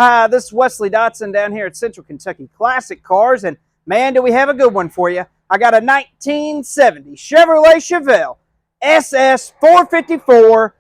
Hi, this is Wesley Dotson down here at Central Kentucky Classic Cars, and man, do we have a good one for you. I got a 1970 Chevrolet Chevelle SS 454,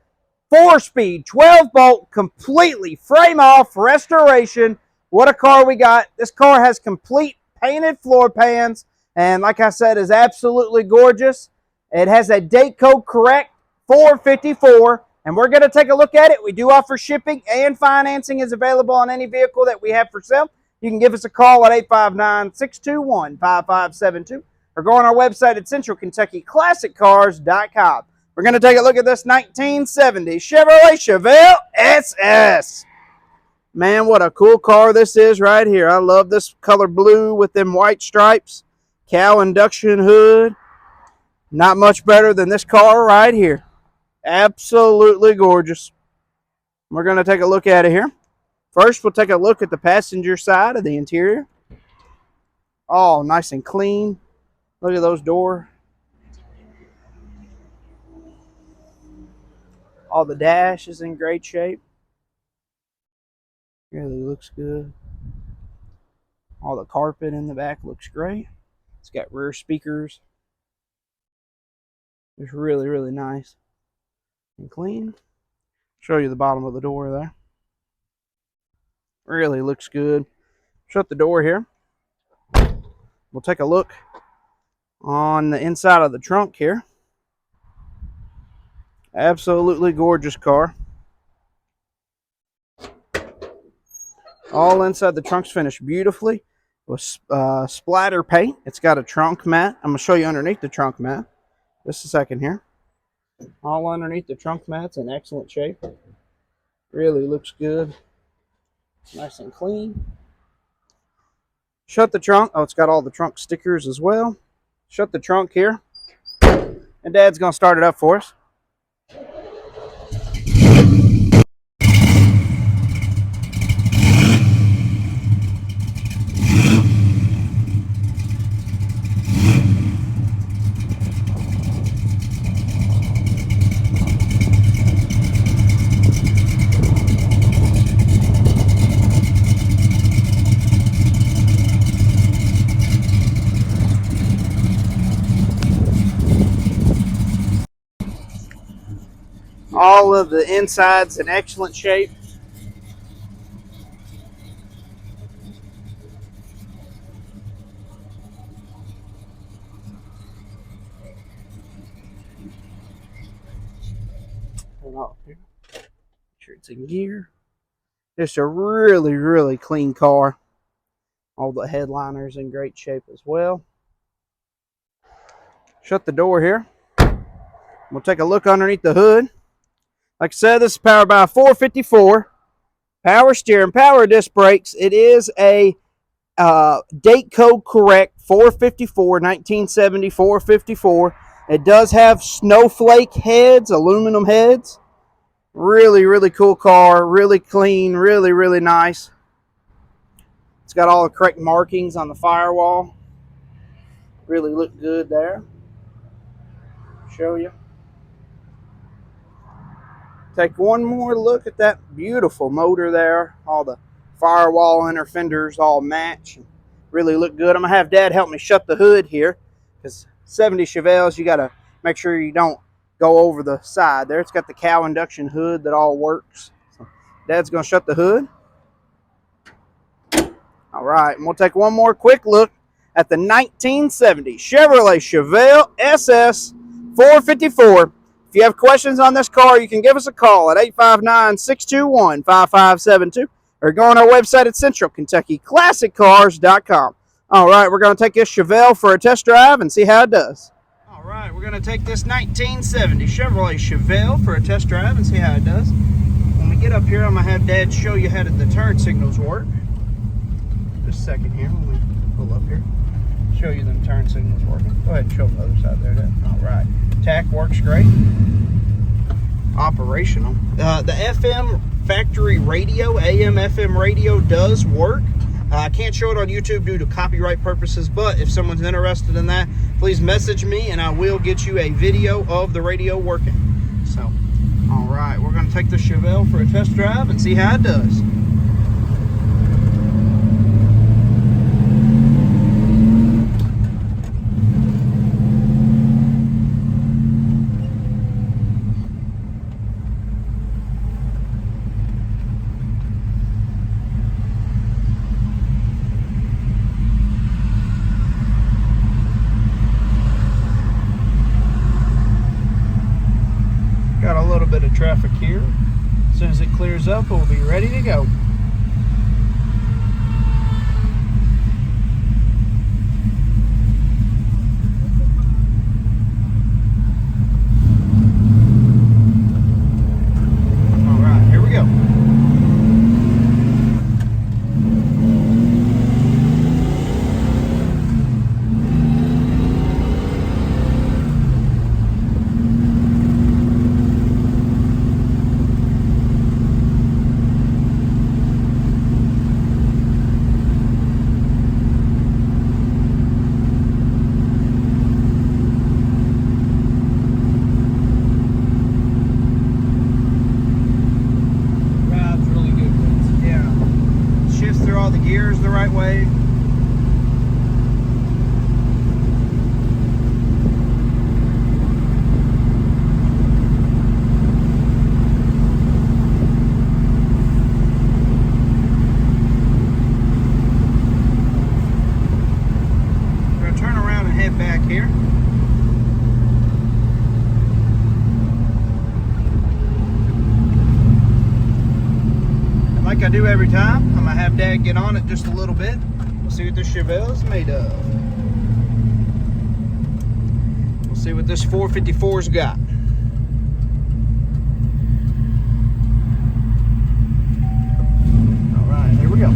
4-speed, 12-bolt, completely frame-off restoration. What a car we got. This car has complete painted floor pans, and like I said, is absolutely gorgeous. It has a date code correct 454. And we're going to take a look at it. We do offer shipping, and financing is available on any vehicle that we have for sale. You can give us a call at 859-621-5572 or go on our website at centralkentuckyclassiccars.com. We're going to take a look at this 1970 Chevrolet Chevelle SS. Man, what a cool car this is right here. I love this color blue with them white stripes. Cow induction hood. Not much better than this car right here. Absolutely gorgeous. We're going to take a look at it here. First, we'll take a look at the passenger side of the interior. Oh, nice and clean. Look at those doors. All the dash is in great shape. Really looks good. All the carpet in the back looks great. It's got rear speakers. It's really, really nice and clean. Show you the bottom of the door there. Really looks good. Shut the door here. We'll take a look on the inside of the trunk here. Absolutely gorgeous car. All inside the trunk's finished beautifully with splatter paint. It's got a trunk mat. I'm going to show you underneath the trunk mat. Just a second here. All underneath the trunk mat's in excellent shape. Really looks good. Nice and clean. Shut the trunk. Oh, it's got all the trunk stickers as well. Shut the trunk here. And Dad's going to start it up for us. All of the inside's in excellent shape. And off here. Make sure it's in gear. Just a really, really clean car. All the headliners in great shape as well. Shut the door here. We'll take a look underneath the hood. Like I said, this is powered by a 454, power steering, power disc brakes. It is a date code correct 454, 1970 454. It does have Snowflake heads, aluminum heads. Really, really cool car. Really clean, really, really nice. It's got all the correct markings on the firewall. Really look good there. Show you. Take one more look at that beautiful motor there. All the firewall inner fenders all match. Really look good. I'm going to have Dad help me shut the hood here. Because 70 Chevelles, you got to make sure you don't go over the side there. It's got the cow induction hood that all works. So Dad's going to shut the hood. All right. And we'll take one more quick look at the 1970 Chevrolet Chevelle SS 454. If you have questions on this car, you can give us a call at 859-621-5572 or go on our website at centralkentuckyclassiccars.com. All right, we're going to take this Chevelle for a test drive and see how it does. All right, we're going to take this 1970 Chevrolet Chevelle for a test drive and see how it does. When we get up here, I'm going to have Dad show you how the turn signals work. Just a second here when we pull up here. Show you them turn signals working. Go ahead and show them the other side there, Dad. All right. TAC works great. Operational. The FM factory radio, AM FM radio does work. I can't show it on YouTube due to copyright purposes, but if someone's interested in that, please message me and I will get you a video of the radio working. So, all right, we're going to take the Chevelle for a test drive and see how it does. up and we'll be ready to go. All the gears the right way. We're going to turn around and head back here. Like I do every time, I'm gonna have Dad get on it just a little bit. We'll see what this Chevelle is made of. We'll see what this 454's got. All right, here we go.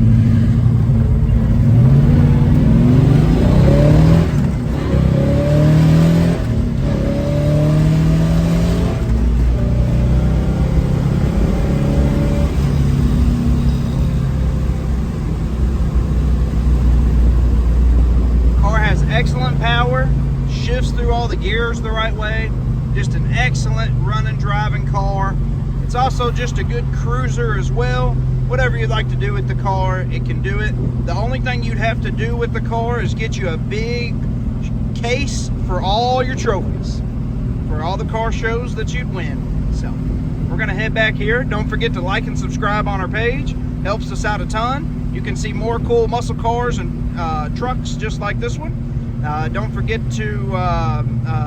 Excellent power, shifts through all the gears the right way. Just an excellent running, driving car. It's also just a good cruiser as well. Whatever you'd like to do with the car, it can do it. The only thing you'd have to do with the car is get you a big case for all your trophies, for all the car shows that you'd win. So we're gonna head back here. Don't forget to like and subscribe on our page. Helps us out a ton. You can see more cool muscle cars and trucks just like this one. Don't forget to,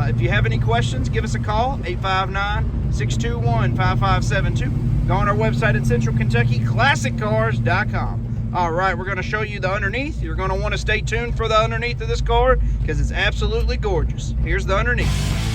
if you have any questions, give us a call, 859-621-5572. Go on our website at Central Kentucky ClassicCars.com. All right, we're going to show you the underneath. You're going to want to stay tuned for the underneath of this car because it's absolutely gorgeous. Here's the underneath.